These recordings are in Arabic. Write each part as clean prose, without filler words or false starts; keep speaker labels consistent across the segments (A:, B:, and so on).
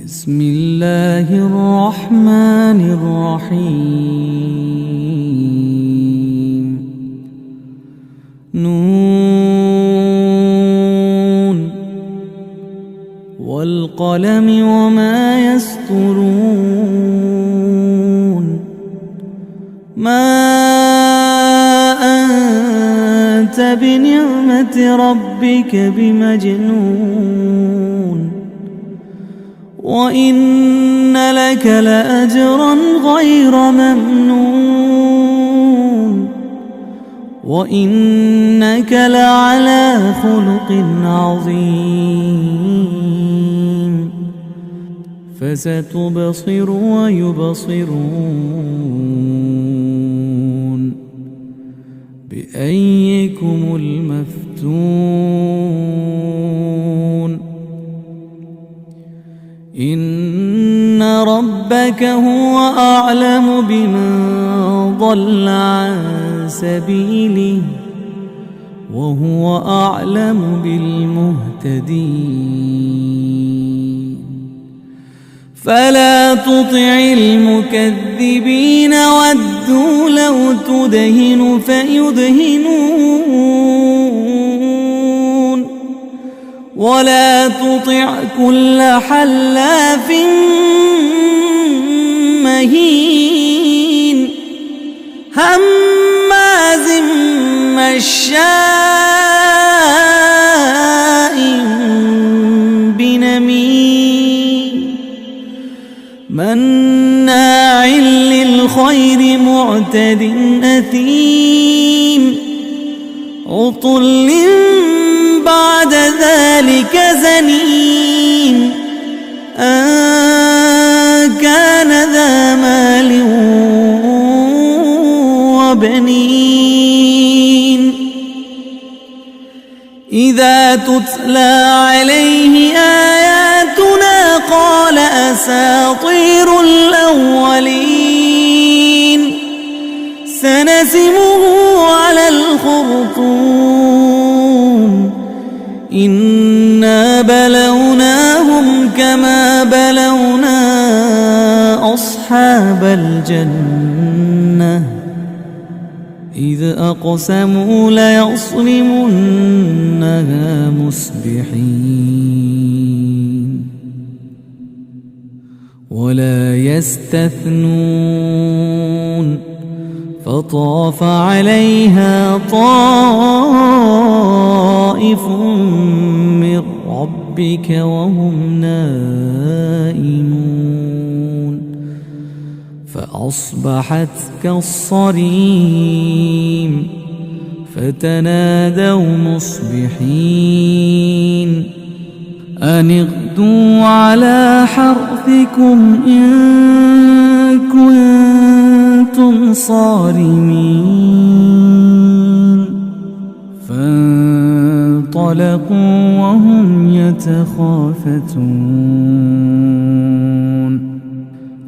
A: بسم الله الرحمن الرحيم نون والقلم وما يسطرون ما أنت بنعمة ربك بمجنون وإن لك لأجرا غير ممنون وإنك لعلى خلق عظيم فستبصر ويبصرون بأيكم المفتون إن ربك هو أعلم بمن ضل عن سبيله وهو أعلم بالمهتدين فلا تطع المكذبين ودوا لو تدهن فيدهنون ولا تطع كل حلاف مهين هماز مشاء بنميم مناع للخير معتد أثيم عتل بعد ذلك زنيم كان ذا مال وبنين إذا تتلى عليه آياتنا قال أساطير الأولين سنسمه على الخرطوم إنا بلوناهم كما بلونا أصحاب الجنة إذ أقسموا ليصرمنها مصبحين ولا يستثنون فطاف عليها طائف من ربك وهم نائمون فأصبحت كالصريم فتنادوا مصبحين أن اغدوا على حرثكم إن كنتم صارمين فانطلقوا وهم يتخافتون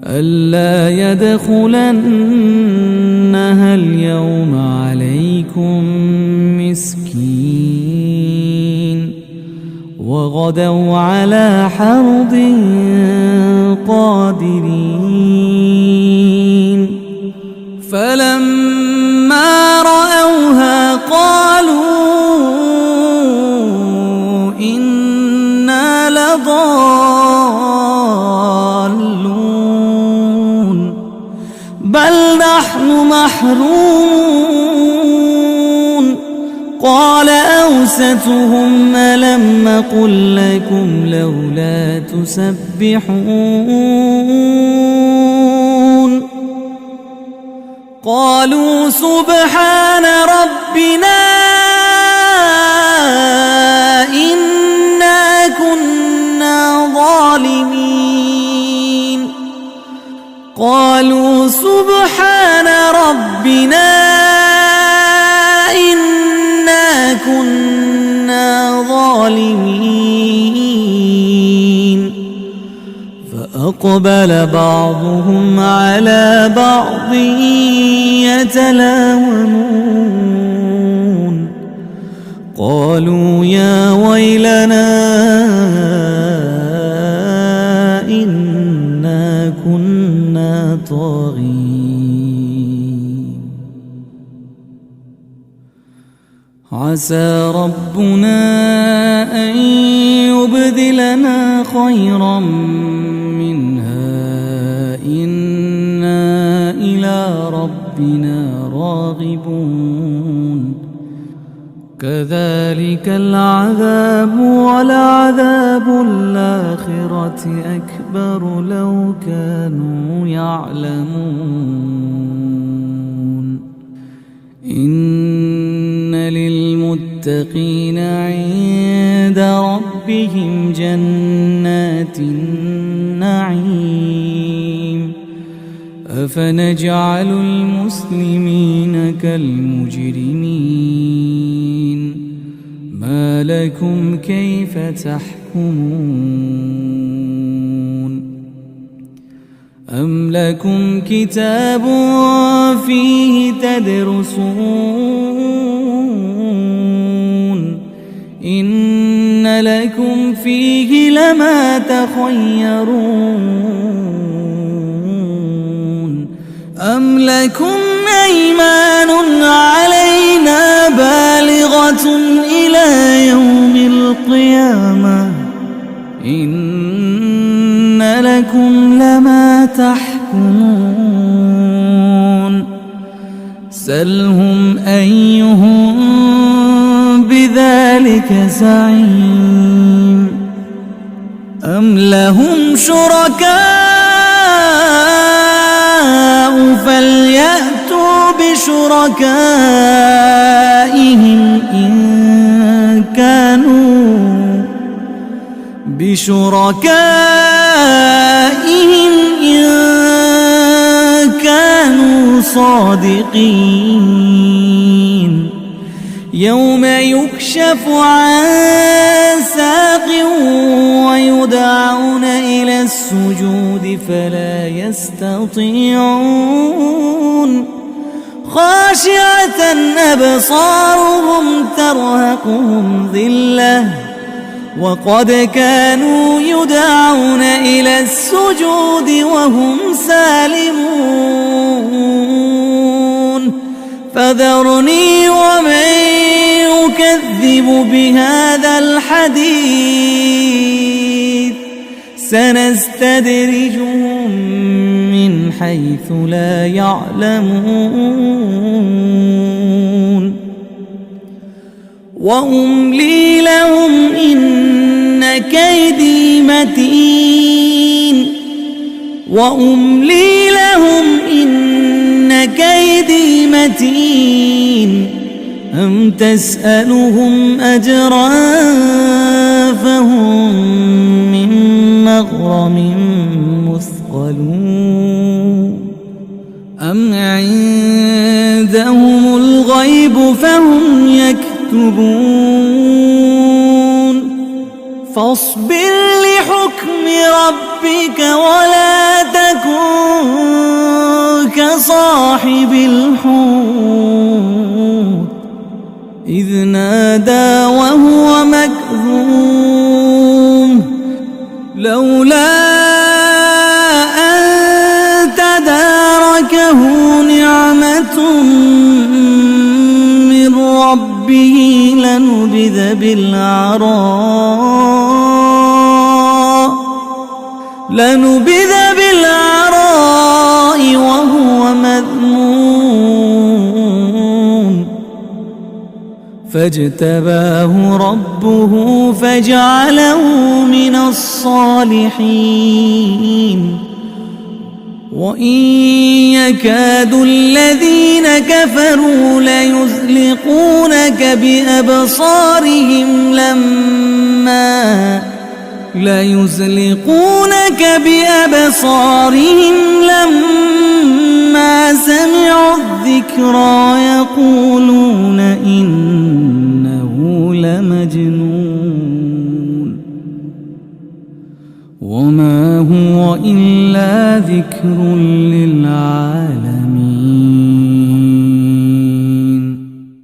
A: ألا يدخلنها اليوم عليكم مسكين وغدوا على حرد قادرين فلما رأوها قالوا إنا لضالون بل نحن محرومون قال أوسطهم ألم أقل لكم لولا تسبحون قالوا سبحان ربنا إنا كنا ظالمين قالوا سبحان ربنا إنا كنا ظالمين فأقبل بعضهم على بعض يتلاومون قالوا يا ويلنا إنا طاغين عسى ربنا أن يبدلنا خيرا منها إنا إلى ربنا راغبون كذلك العذاب ولعذاب الآخرة أكبر لو كانوا يعلمون إن للمتقين عند ربهم جنات النعيم أفنجعل المسلمين كالمجرمين ما لكم كيف تحكمون أم لكم كتاب فيه تدرسون إن لكم فيه لما تخيرون أم لكم أيمان علينا بالغة إلى يوم القيامة إن لكم لما تحكمون سلهم أيهم بذلك زعيم أم لهم شركاء فليأتوا بشركائهم إن كانوا صادقين يوم يكشف عن ساق ويدعون إلى السجود فلا يستطيعون خاشعة أبصارهم ترهقهم ذلة وقد كانوا يدعون إلى السجود وهم سالمون فذرني ومن يكذب بهذا الحديث سنستدرجهم من حيث لا يعلمون وأملي لهم إن كيدي متين وأملي لهم إن كيدي متين أم تسألهم أجرا فهم من مغرم مثقلون أم عندهم الغيب فهم يكتبون فاصبر لحكم ربك ولا تكن كصاحب الحوت إذ نادى وهو مكظوم لولا أن تداركه نعمة من ربه لنبذ بالعراء وهو مذموم فاجتباه ربه فجعله من الصالحين وإن يكاد الذين كفروا ليزلقونك بأبصارهم لما سمعوا الذكرى يقولون إنه لمجنون وما هو إلا ذكر